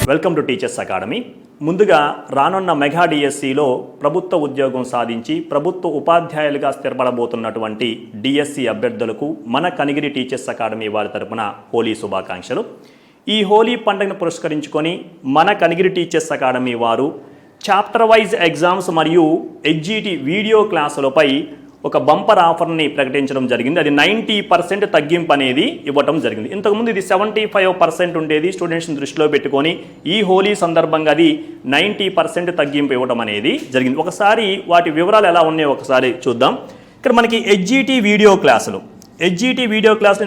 Welcome to teachers academy. ముందుగా రానున్న mega డిఎస్సిలో ప్రభుత్వ ఉద్యోగం సాధించి ప్రభుత్వ ఉపాధ్యాయులుగా స్థిరపడబోతున్నటువంటి డిఎస్సి అభ్యర్థులకు మన కనిగిరి టీచర్స్ అకాడమీ వారి తరపున హోలీ శుభాకాంక్షలు. ఈ హోలీ పండుగను పురస్కరించుకొని మన కనిగిరి టీచర్స్ అకాడమీ వారు చాప్టర్ వైజ్ ఎగ్జామ్స్ మరియు హెచ్జిటి వీడియో క్లాసులపై ఒక బంపర్ ఆఫర్ని ప్రకటించడం జరిగింది. అది 90% తగ్గింపు అనేది ఇవ్వటం జరిగింది. ఇంతకుముందు ఇది 75% ఉండేది. స్టూడెంట్స్ని దృష్టిలో పెట్టుకొని ఈ హోలీ సందర్భంగా అది 90% తగ్గింపు ఇవ్వడం అనేది జరిగింది. ఒకసారి వాటి వివరాలు ఎలా ఉన్నాయో ఒకసారి చూద్దాం. ఇక్కడ మనకి హెచ్జిటి వీడియో క్లాసులు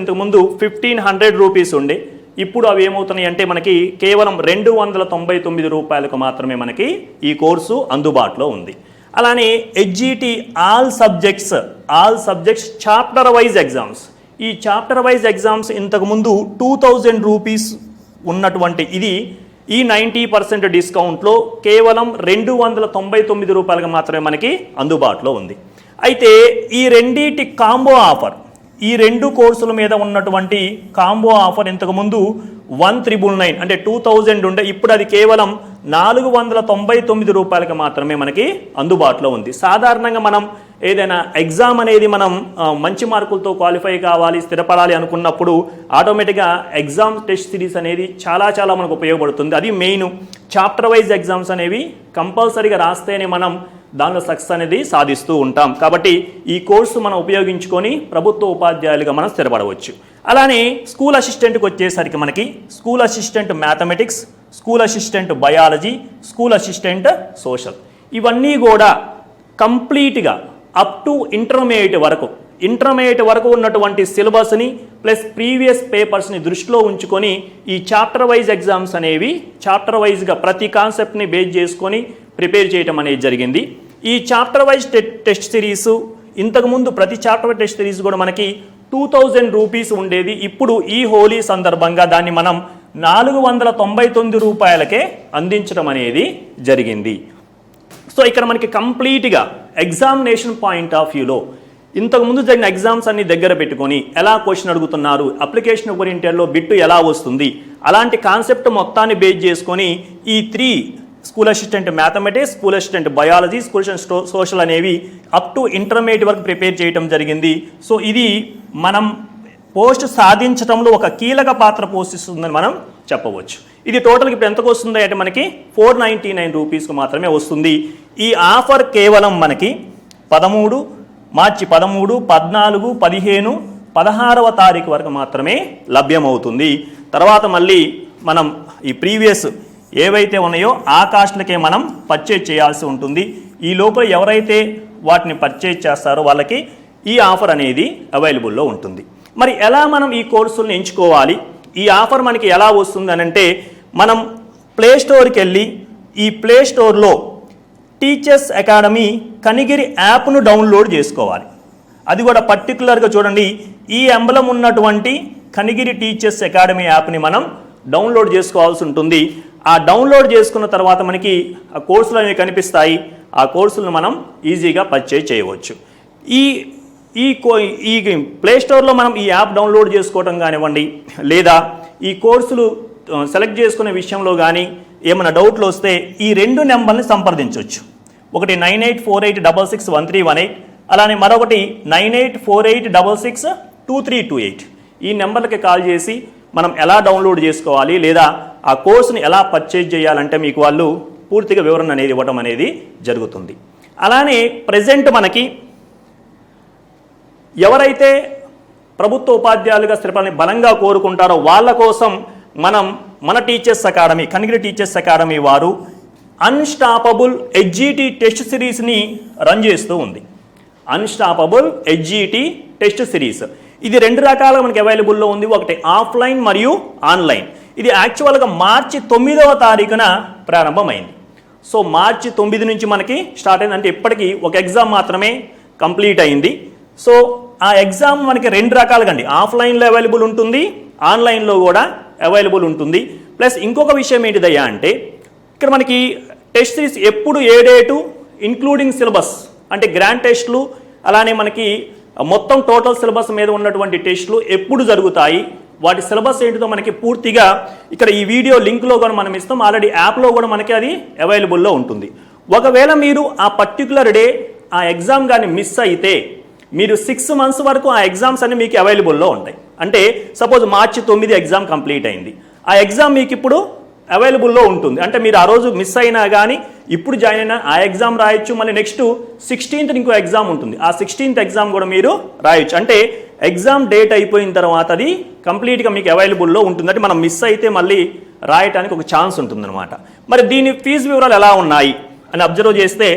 ఇంతకుముందు 1500 రూపీస్ ఉండే. ఇప్పుడు అవి ఏమవుతున్నాయి అంటే మనకి కేవలం 299 రూపాయలకు మాత్రమే మనకి ఈ కోర్సు అందుబాటులో ఉంది. అలానే HGT all subjects chapter wise exams, ఈ చాప్టర్ వైజ్ ఎగ్జామ్స్ ఇంతకుముందు 2000 రూపీస్ ఉన్నటువంటి ఇది ఈ 90% డిస్కౌంట్లో కేవలం 299 రూపాయలకు మాత్రమే మనకి అందుబాటులో ఉంది. అయితే ఈ రెండిటి కాంబో ఆఫర్, ఈ రెండు కోర్సుల మీద ఉన్నటువంటి కాంబో ఆఫర్ ఇంతకుముందు 1999 అంటే 2000 ఉండే, ఇప్పుడు అది కేవలం 499 రూపాయలకి మాత్రమే మనకి అందుబాటులో ఉంది. సాధారణంగా మనం ఏదైనా ఎగ్జామ్ అనేది మనం మంచి మార్కులతో క్వాలిఫై కావాలి, స్థిరపడాలి అనుకున్నప్పుడు ఆటోమేటిక్గా ఎగ్జామ్ టెస్ట్ సిరీస్ అనేది చాలా మనకు ఉపయోగపడుతుంది. అది మెయిన్ చాప్టర్ వైజ్ ఎగ్జామ్స్ అనేవి కంపల్సరీగా రాస్తేనే మనం దానిలో సక్సెస్ అనేది సాధిస్తూ ఉంటాం. కాబట్టి ఈ కోర్సు మనం ఉపయోగించుకొని ప్రభుత్వ ఉపాధ్యాయులుగా మనం స్థిరపడవచ్చు. అలానే స్కూల్ అసిస్టెంట్కి వచ్చేసరికి మనకి school assistant mathematics, school assistant biology, school assistant social, ఇవన్నీ కూడా కంప్లీట్గా అప్ టు ఇంటర్మీడియట్ వరకు ఉన్నటువంటి సిలబస్ని ప్లస్ ప్రీవియస్ పేపర్స్ని దృష్టిలో ఉంచుకొని ఈ చాప్టర్ వైజ్ ఎగ్జామ్స్ అనేవి చాప్టర్ వైజ్గా ప్రతి కాన్సెప్ట్ని బేస్ చేసుకొని ప్రిపేర్ చేయడం అనేది జరిగింది. ఈ చాప్టర్ వైజ్ టెస్ట్ సిరీస్ ఇంతకుముందు ప్రతి చాప్టర్ వైజ్ టెస్ట్ సిరీస్ కూడా మనకి 2000 రూపీస్ ఉండేది. ఇప్పుడు ఈ హోలీ సందర్భంగా దాన్ని మనం 499 రూపాయలకే అందించడం అనేది జరిగింది. సో ఇక్కడ మనకి కంప్లీట్గా ఎగ్జామినేషన్ పాయింట్ ఆఫ్ వ్యూలో ఇంతకుముందు జరిగిన ఎగ్జామ్స్ అన్ని దగ్గర పెట్టుకొని ఎలా క్వశ్చన్ అడుగుతున్నారు, అప్లికేషన్ ఓరియంటెడ్లో బిట్టు ఎలా వస్తుంది, అలాంటి కాన్సెప్ట్ మొత్తాన్ని బేస్ చేసుకొని ఈ 3 school assistant mathematics, school assistant biology, school assistant social అనేవి అప్ టు ఇంటర్మీడియట్ వరకు ప్రిపేర్ చేయడం జరిగింది. సో ఇది మనం పోస్ట్ సాధించడంలో ఒక కీలక పాత్ర పోషిస్తుందని మనం చెప్పవచ్చు. ఇది టోటల్కి ఇప్పుడు ఎంతకు వస్తుంది అంటే మనకి 499 రూపీస్కి మాత్రమే వస్తుంది. ఈ ఆఫర్ కేవలం మనకి మార్చి 13, 14, 15, 16వ తారీఖు వరకు మాత్రమే లభ్యమవుతుంది. తర్వాత మళ్ళీ మనం ఈ ప్రీవియస్ ఏవైతే ఉన్నాయో ఆ కాస్ట్లకే మనం పర్చేజ్ చేయాల్సి ఉంటుంది. ఈ లోపల ఎవరైతే వాటిని పర్చేజ్ చేస్తారో వాళ్ళకి ఈ ఆఫర్ అనేది అవైలబుల్లో ఉంటుంది. మరి ఎలా మనం ఈ కోర్సులను ఎంచుకోవాలి, ఈ ఆఫర్ మనకి ఎలా వస్తుంది అని అంటే మనం ప్లే స్టోర్కి వెళ్ళి ఈ ప్లే స్టోర్లో టీచర్స్ అకాడమీ కనిగిరి యాప్ను డౌన్లోడ్ చేసుకోవాలి. అది కూడా పర్టికులర్గా చూడండి, ఈ ఎంబలం ఉన్నటువంటి కనిగిరి టీచర్స్ అకాడమీ యాప్ని మనం డౌన్లోడ్ చేసుకోవాల్సి ఉంటుంది. ఆ డౌన్లోడ్ చేసుకున్న తర్వాత మనకి ఆ కోర్సులు అనేవి కనిపిస్తాయి. ఆ కోర్సులను మనం ఈజీగా పర్చేజ్ చేయవచ్చు. ఈ ప్లే స్టోర్లో మనం ఈ యాప్ డౌన్లోడ్ చేసుకోవడం కానివ్వండి, లేదా ఈ కోర్సులు సెలెక్ట్ చేసుకునే విషయంలో కానీ ఏమైనా డౌట్లు వస్తే ఈ 2 నెంబర్ని సంప్రదించవచ్చు. ఒకటి 9848661318, అలానే మరొకటి 9848662328. ఈ నెంబర్లకి కాల్ చేసి మనం ఎలా డౌన్లోడ్ చేసుకోవాలి లేదా ఆ కోర్సుని ఎలా పర్చేజ్ చేయాలంటే మీకు వాళ్ళు పూర్తిగా వివరణ అనేది ఇవ్వడం అనేది జరుగుతుంది. అలానే ప్రజెంట్ మనకి ఎవరైతే ప్రభుత్వ ఉపాధ్యాయులుగా స్థిరపడాలని బలంగా కోరుకుంటారో వాళ్ళ కోసం మన teachers academy, Kanigiri teachers academy వారు అన్స్టాపబుల్ హెచ్జిటి టెస్ట్ సిరీస్ని రన్ చేస్తూ ఉంది. అన్స్టాపబుల్ హెచ్జిటి టెస్ట్ సిరీస్ ఇది 2 రకాలుగా మనకి అవైలబుల్లో ఉంది. ఒకటి ఆఫ్లైన్ మరియు ఆన్లైన్. ఇది యాక్చువల్గా మార్చి 9వ తారీఖున ప్రారంభమైంది. సో మార్చి 9 నుంచి మనకి స్టార్ట్ అయింది. అంటే ఇప్పటికీ ఒక ఎగ్జామ్ మాత్రమే కంప్లీట్ అయింది. సో ఆ ఎగ్జామ్ మనకి 2 రకాలుగా అండి, ఆఫ్లైన్లో అవైలబుల్ ఉంటుంది, ఆన్లైన్లో కూడా అవైలబుల్ ఉంటుంది. ప్లస్ ఇంకొక విషయం ఏంటిదయ్యా అంటే ఇక్కడ మనకి టెస్ట్ సిరీస్ ఎప్పుడు ఏ డేటు ఇంక్లూడింగ్ సిలబస్ అంటే గ్రాండ్ టెస్ట్లు, అలానే మనకి మొత్తం టోటల్ సిలబస్ మీద ఉన్నటువంటి టెస్టులు ఎప్పుడు జరుగుతాయి, వాటి సిలబస్ ఏంటిదో మనకి పూర్తిగా ఇక్కడ ఈ వీడియో లింక్లో కూడా మనం ఇస్తాం. ఆల్రెడీ యాప్లో కూడా మనకి అది అవైలబుల్లో ఉంటుంది. ఒకవేళ మీరు ఆ పర్టికులర్ డే ఆ ఎగ్జామ్ కానీ మిస్ అయితే మీరు 6 months వరకు ఆ ఎగ్జామ్స్ అన్ని మీకు అవైలబుల్లో ఉంటాయి. అంటే సపోజ్ March 9 ఎగ్జామ్ కంప్లీట్ అయింది, ఆ ఎగ్జామ్ మీకు ఇప్పుడు అవైలబుల్లో ఉంటుంది. అంటే మీరు ఆ రోజు మిస్ అయినా కానీ ఇప్పుడు జాయిన్ అయినా ఆ ఎగ్జామ్ రాయొచ్చు. మళ్ళీ నెక్స్ట్ 16th ఇంకో ఎగ్జామ్ ఉంటుంది, ఆ 16th ఎగ్జామ్ కూడా మీరు రాయొచ్చు. అంటే ఎగ్జామ్ డేట్ అయిపోయిన తర్వాత అది కంప్లీట్గా మీకు అవైలబుల్లో ఉంటుంది. అంటే మనం మిస్ అయితే మళ్ళీ రాయటానికి ఒక ఛాన్స్ ఉంటుందన్నమాట. మరి దీని ఫీజు వివరాలు ఎలా ఉన్నాయి అని అబ్జర్వ్ చేస్తే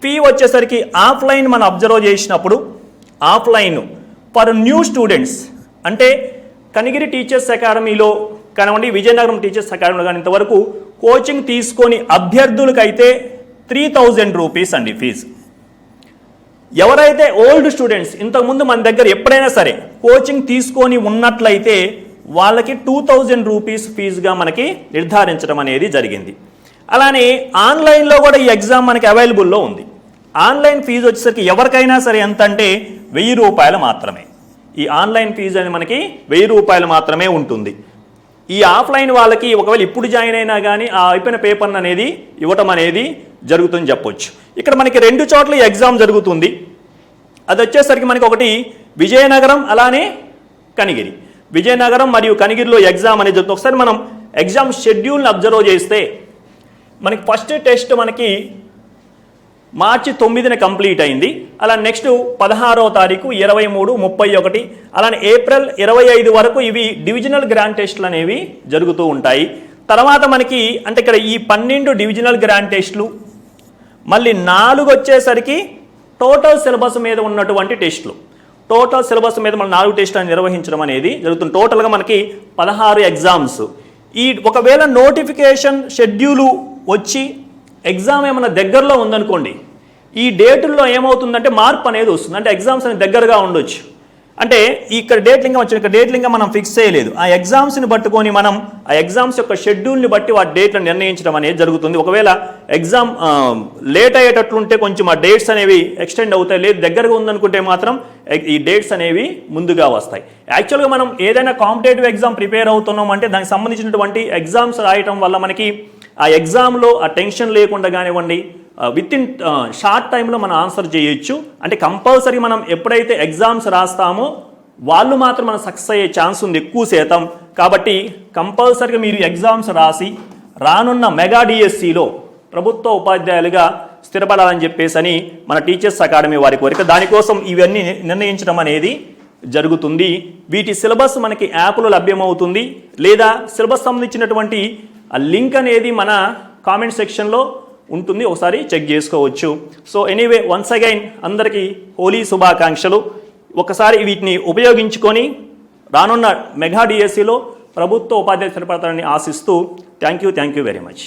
ఫీ వచ్చేసరికి ఆఫ్లైన్ మనం అబ్జర్వ్ చేసినప్పుడు ఆఫ్లైన్ ఫర్ న్యూ స్టూడెంట్స్ అంటే కనిగిరి టీచర్స్ అకాడమీలో కానివ్వండి, విజయనగరం టీచర్స్ అకాడమీలో కానీ ఇంతవరకు కోచింగ్ తీసుకొని అభ్యర్థులకైతే 3000 రూపీస్ అండి ఫీజు. ఎవరైతే ఓల్డ్ స్టూడెంట్స్ ఇంతకుముందు మన దగ్గర ఎప్పుడైనా సరే కోచింగ్ తీసుకొని ఉన్నట్లయితే వాళ్ళకి 2000 రూపీస్ ఫీజుగా మనకి నిర్ధారించడం అనేది జరిగింది. అలానే ఆన్లైన్లో కూడా ఈ ఎగ్జామ్ మనకి అవైలబుల్లో ఉంది. ఆన్లైన్ ఫీజు వచ్చేసరికి ఎవరికైనా సరే ఎంత అంటే 1000 రూపాయలు మాత్రమే. ఈ ఆన్లైన్ ఫీజు అనేది మనకి 1000 రూపాయలు మాత్రమే ఉంటుంది. ఈ ఆఫ్లైన్ వాళ్ళకి ఒకవేళ ఇప్పుడు జాయిన్ అయినా కానీ ఆ అయిపోయిన పేపర్ అనేది ఇవ్వటం అనేది జరుగుతుందని చెప్పొచ్చు. ఇక్కడ మనకి 2 చోట్ల ఈ ఎగ్జామ్ జరుగుతుంది. అది వచ్చేసరికి మనకి ఒకటి విజయనగరం అలానే కనిగిరి. విజయనగరం మరియు కనిగిరిలో ఎగ్జామ్ అనేది జరుగుతుంది. ఒకసారి మనం ఎగ్జామ్ షెడ్యూల్ని అబ్జర్వ్ చేస్తే మనకి ఫస్ట్ టెస్ట్ మనకి March 9 కంప్లీట్ అయింది. అలా నెక్స్ట్ 16వ తారీఖు 23, 31 అలానే April 25 వరకు ఇవి డివిజనల్ గ్రాండ్ టెస్టులు అనేవి జరుగుతూ ఉంటాయి. తర్వాత మనకి అంటే ఇక్కడ ఈ 12 డివిజనల్ గ్రాండ్ టెస్టులు మళ్ళీ 4 వచ్చేసరికి టోటల్ సిలబస్ మీద ఉన్నటువంటి టెస్టులు. టోటల్ సిలబస్ మీద మనం 4 టెస్టులు నిర్వహించడం అనేది జరుగుతుంది. టోటల్గా మనకి 16 ఎగ్జామ్స్. ఈ ఒకవేళ నోటిఫికేషన్ షెడ్యూలు వచ్చి ఎగ్జామ్ ఏమైనా దగ్గరలో ఉందనుకోండి, ఈ డేటుల్లో ఏమవుతుందంటే మార్పు అనేది వస్తుంది. అంటే ఎగ్జామ్స్ అనేది దగ్గరగా ఉండొచ్చు. అంటే ఇక్కడ డేట్లు ఇంకా వచ్చింది, ఇక్కడ డేట్లు ఇంకా మనం ఫిక్స్ చేయలేదు. ఆ ఎగ్జామ్స్ని పట్టుకొని మనం ఆ ఎగ్జామ్స్ యొక్క షెడ్యూల్ని బట్టి వాటి డేట్లను నిర్ణయించడం అనేది జరుగుతుంది. ఒకవేళ ఎగ్జామ్ లేట్ అయ్యేటట్లుంటే కొంచెం ఆ డేట్స్ అనేవి ఎక్స్టెండ్ అవుతాయి. లేదు దగ్గరగా ఉందనుకుంటే మాత్రం ఈ డేట్స్ అనేవి ముందుగా వస్తాయి. యాక్చువల్గా మనం ఏదైనా కాంపిటేటివ్ ఎగ్జామ్ ప్రిపేర్ అవుతున్నాం అంటే దానికి సంబంధించినటువంటి ఎగ్జామ్స్ రాయటం వల్ల మనకి ఆ ఎగ్జామ్లో ఆ టెన్షన్ లేకుండా కానివ్వండి విత్ ఇన్ షార్ట్ టైంలో మనం ఆన్సర్ చేయొచ్చు. అంటే కంపల్సరీ మనం ఎప్పుడైతే ఎగ్జామ్స్ రాస్తామో వాళ్ళు మాత్రం మనం సక్సెస్ అయ్యే ఛాన్స్ ఉంది ఎక్కువ శాతం. కాబట్టి కంపల్సరీగా మీరు ఎగ్జామ్స్ రాసి రానున్న మెగా డిఎస్సిలో ప్రభుత్వ ఉపాధ్యాయులుగా స్థిరపడాలని చెప్పేసి మన టీచర్స్ అకాడమీ వారి కోరిక. దానికోసం ఇవన్నీ నిర్ణయించడం అనేది జరుగుతుంది. వీటి సిలబస్ మనకి యాప్లో లభ్యమవుతుంది, లేదా సిలబస్ సంబంధించినటువంటి ఆ లింక్ అనేది మన కామెంట్ సెక్షన్లో ఉంటుంది, ఒకసారి చెక్ చేసుకోవచ్చు. సో ఎనీవే వన్స్ అగైన్ అందరికీ హోలీ శుభాకాంక్షలు. ఒకసారి వీటిని ఉపయోగించుకొని రానున్న మెగా డిఎస్సిలో ప్రభుత్వ ఉపాధ్యాయులు స్థిరపడతారని ఆశిస్తూ థ్యాంక్ యూ వెరీ మచ్.